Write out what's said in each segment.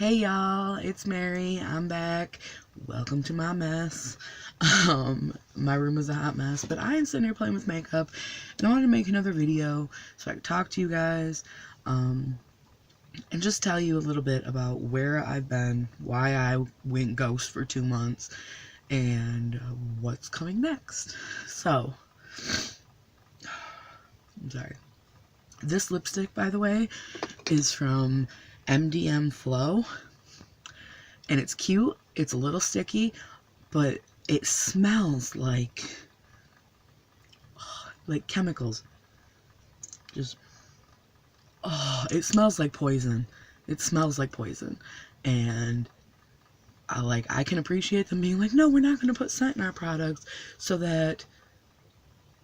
Hey y'all, it's Mary. I'm back. Welcome to my mess. My room is a hot mess, but I am sitting here playing with makeup, and I wanted to make another video so I could talk to you guys, and just tell you a little bit about where I've been, why I went ghost for 2 months, and what's coming next. So, I'm sorry. This lipstick, by the way, is from MDM Flow. And it's cute, it's a little sticky, but it smells like chemicals. Just, it smells like poison. It smells like poison. And I can appreciate them being like, no, we're not going to put scent in our products so that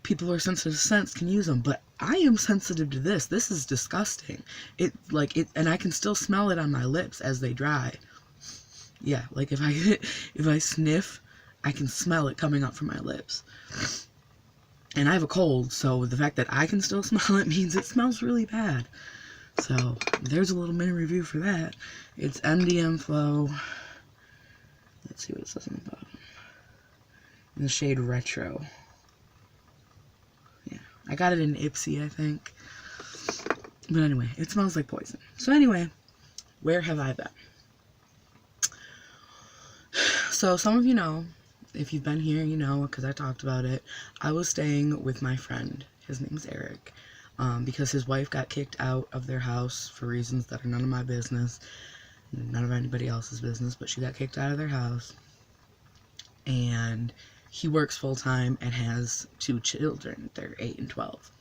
people who are sensitive to scents can use them. But I am sensitive to this. This is disgusting. And I can still smell it on my lips as they dry. Yeah, like if I sniff, I can smell it coming up from my lips. And I have a cold, so the fact that I can still smell it means it smells really bad. So there's a little mini review for that. It's MDM Flow. Let's see what it says on the bottom. In the shade Retro. Yeah, I got it in Ipsy, I think. But anyway, it smells like poison. So anyway, where have I been? So some of you know, if you've been here, you know, because I talked about it. I was staying with my friend. His name's Eric. Because his wife got kicked out of their house for reasons that are none of my business. None of anybody else's business, but she got kicked out of their house. And he works full-time and has 2 children. They're 8 and 12.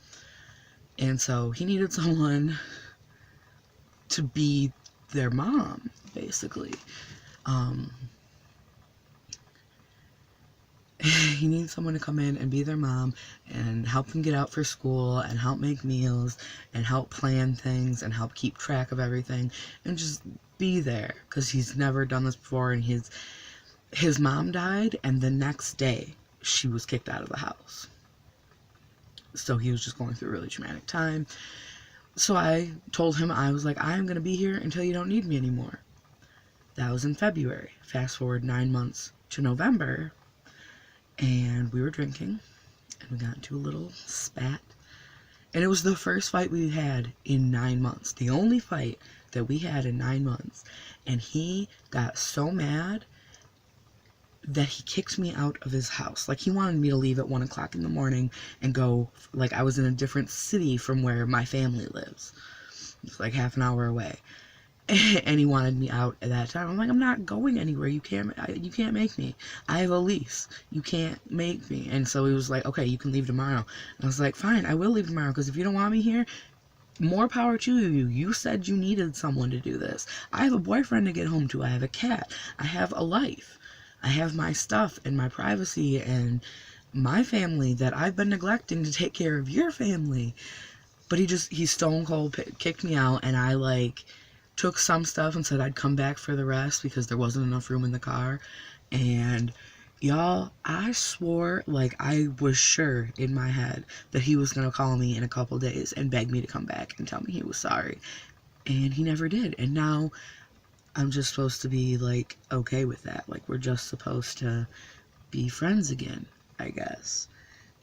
And so he needed someone to be their mom, basically. He needs someone to come in and be their mom and help them get out for school and help make meals and help plan things and help keep track of everything and just be there, because he's never done this before. And his mom died, and the next day she was kicked out of the house. So he was just going through a really traumatic time. So I told him, I was like, I'm going to be here until you don't need me anymore. That was in February. Fast forward 9 months to November. And we were drinking, and we got into a little spat. And it was the first fight we had in 9 months. The only fight that we had in 9 months. And he got so mad that he kicked me out of his house. Like, he wanted me to leave at 1 o'clock in the morning and go, like, I was in a different city from where my family lives. It's like half an hour away. And he wanted me out at that time. I'm like, I'm not going anywhere. You can't make me. I have a lease. You can't make me. And so he was like, okay, you can leave tomorrow. And I was like, fine, I will leave tomorrow, because if you don't want me here, more power to you. You said you needed someone to do this. I have a boyfriend to get home to. I have a cat. I have a life. I have my stuff and my privacy and my family that I've been neglecting to take care of your family. But he stone cold kicked me out, and I took some stuff and said I'd come back for the rest because there wasn't enough room in the car. And y'all, I swore, I was sure in my head that he was gonna call me in a couple days and beg me to come back and tell me he was sorry. And he never did. And now I'm just supposed to be okay with that. We're just supposed to be friends again, I guess.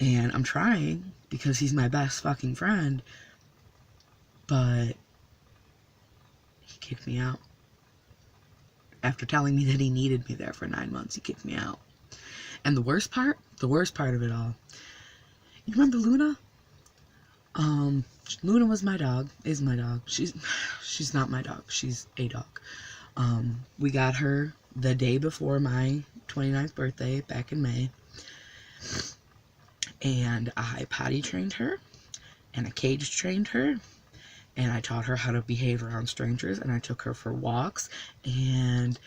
And I'm trying, because he's my best fucking friend. But he kicked me out. After telling me that he needed me there for 9 months, he kicked me out. And the worst part of it all, you remember Luna? Luna was my dog, is my dog. She's not my dog, she's a dog. We got her the day before my 29th birthday back in May. And I potty trained her, and I cage trained her, and I taught her how to behave around strangers, and I took her for walks, and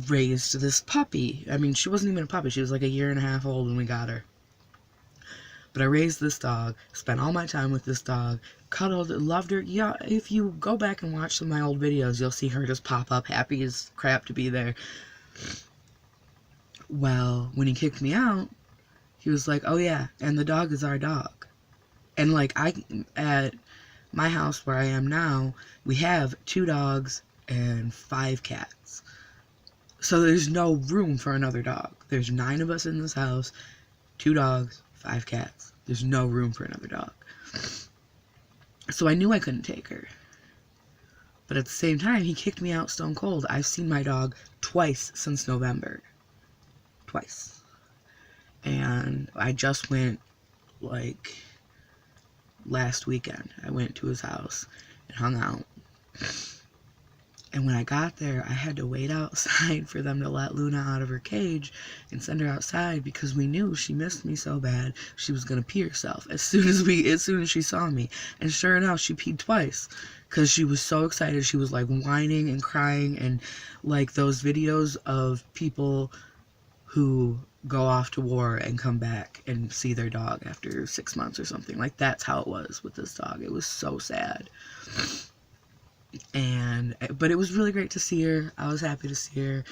raised this puppy. I mean, she wasn't even a puppy. She was like a 1.5 years old when we got her. But I raised this dog, spent all my time with this dog, cuddled, loved her. Yeah, if you go back and watch some of my old videos, you'll see her just pop up, happy as crap to be there. Well, when he kicked me out, he was like, oh yeah, and the dog is our dog. And at my house where I am now, we have 2 dogs and 5 cats. So there's no room for another dog. There's 9 of us in this house, 2 dogs, 5 cats. There's no room for another dog. So I knew I couldn't take her. But at the same time, he kicked me out stone cold. I've seen my dog twice since November. Twice. And I just went, like, last weekend. I went to his house and hung out. And when I got there, I had to wait outside for them to let Luna out of her cage and send her outside because we knew she missed me so bad she was gonna pee herself as soon as she saw me. And sure enough, she peed twice because she was so excited. She was like whining and crying, and like those videos of people who go off to war and come back and see their dog after 6 months or something. Like, that's how it was with this dog. It was so sad. But it was really great to see her. I was happy to see her,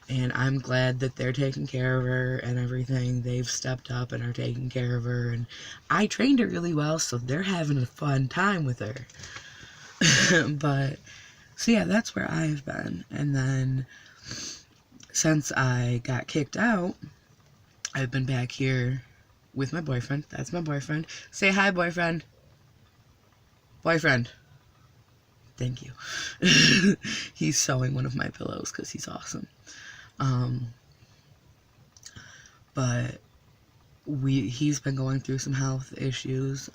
and I'm glad that they're taking care of her and everything. They've stepped up and are taking care of her, and I trained her really well, so they're having a fun time with her. So yeah, that's where I've been. And then since I got kicked out, I've been back here with my boyfriend. That's my boyfriend. Say hi, boyfriend. Boyfriend. Thank you. He's sewing one of my pillows because he's awesome. But he's been going through some health issues.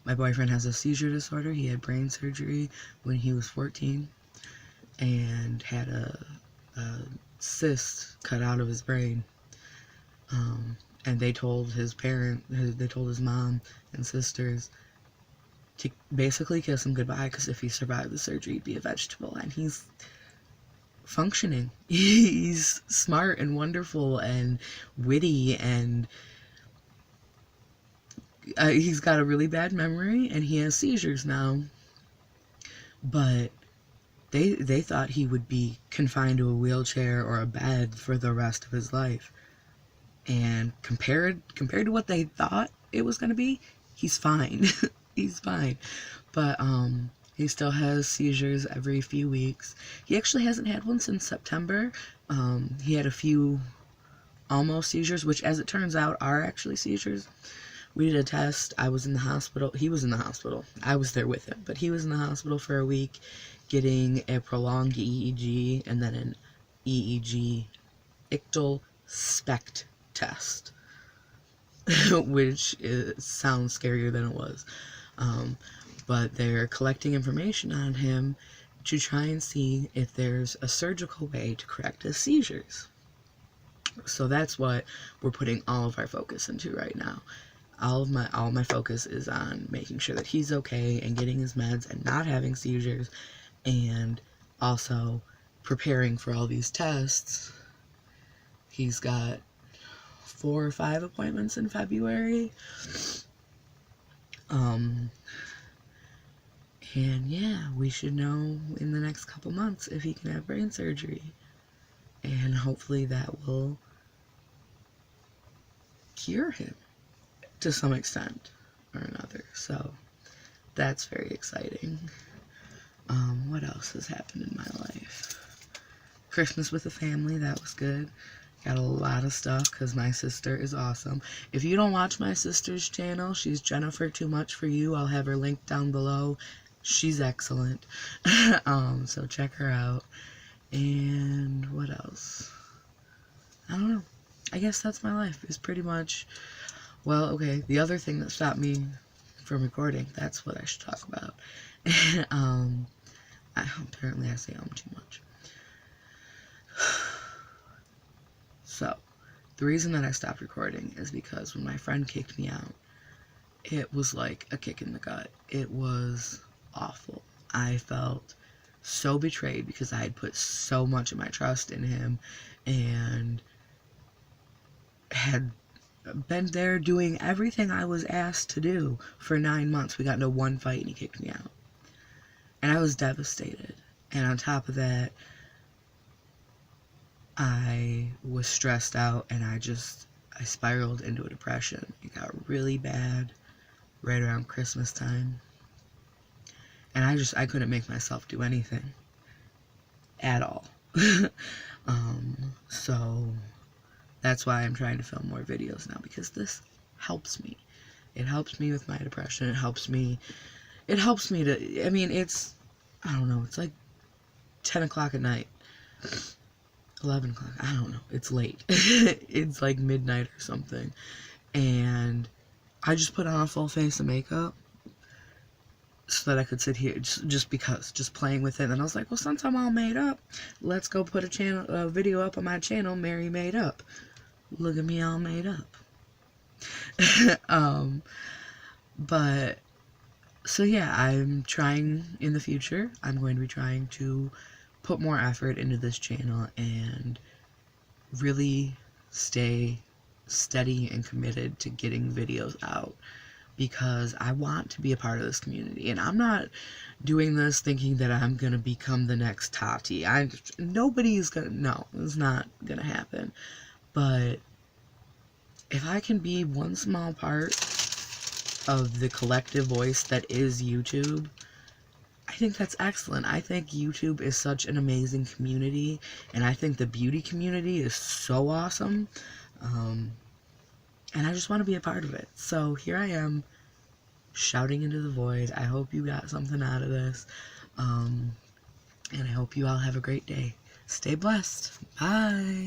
My boyfriend has a seizure disorder. He had brain surgery when he was 14 and had a cyst cut out of his brain. And they told his mom and sisters to basically kiss him goodbye because if he survived the surgery, he'd be a vegetable. And he's functioning. He's smart and wonderful and witty, and he's got a really bad memory, and he has seizures now. But they thought he would be confined to a wheelchair or a bed for the rest of his life. And compared to what they thought it was going to be, he's fine. He's fine. But he still has seizures every few weeks. He actually hasn't had one since September. He had a few almost seizures, which as it turns out are actually seizures. We did a test. I was in the hospital. He was in the hospital. I was there with him, but he was in the hospital for a week getting a prolonged EEG and then an EEG ictal SPECT test, which sounds scarier than it was. But they're collecting information on him to try and see if there's a surgical way to correct his seizures. So that's what we're putting all of our focus into right now. All my focus is on making sure that he's okay and getting his meds and not having seizures, and also preparing for all these tests. He's got 4 or 5 appointments in February. And yeah, we should know in the next couple months if he can have brain surgery. And hopefully that will cure him to some extent or another. So that's very exciting. What else has happened in my life? Christmas with the family, that was good. Got a lot of stuff because my sister is awesome. If you don't watch my sister's channel, she's Jennifer Too Much For You. I'll have her linked down below. She's excellent. So check her out. And what else? I don't know. I guess that's my life. It's pretty much, well, okay, the other thing that stopped me from recording, that's what I should talk about. Apparently I say too much. So, the reason that I stopped recording is because when my friend kicked me out, it was like a kick in the gut. It was awful. I felt so betrayed because I had put so much of my trust in him and had been there doing everything I was asked to do for 9 months. We got into one fight and he kicked me out. And I was devastated. And on top of that, I was stressed out and I spiraled into a depression. It got really bad right around Christmas time. And I couldn't make myself do anything. at all. So that's why I'm trying to film more videos now, because this helps me. It helps me with my depression. It helps me to, I mean, I don't know, it's like 10 o'clock at night. 11 o'clock, I don't know, it's late. It's like midnight or something. And I just put on a full face of makeup so that I could sit here, just because, just playing with it. And I was like, well, since I'm all made up, let's go put a video up on my channel, Mary Made Up. Look at me all made up. But, so yeah, I'm trying in the future, I'm going to be trying to put more effort into this channel and really stay steady and committed to getting videos out, because I want to be a part of this community. And I'm not doing this thinking that I'm gonna become the next Tati. Nobody's gonna, no, it's not gonna happen. But if I can be one small part of the collective voice that is YouTube, I think that's excellent. I think YouTube is such an amazing community, and I think the beauty community is so awesome. And I just want to be a part of it. So here I am, shouting into the void. I hope you got something out of this. And I hope you all have a great day. Stay blessed. Bye.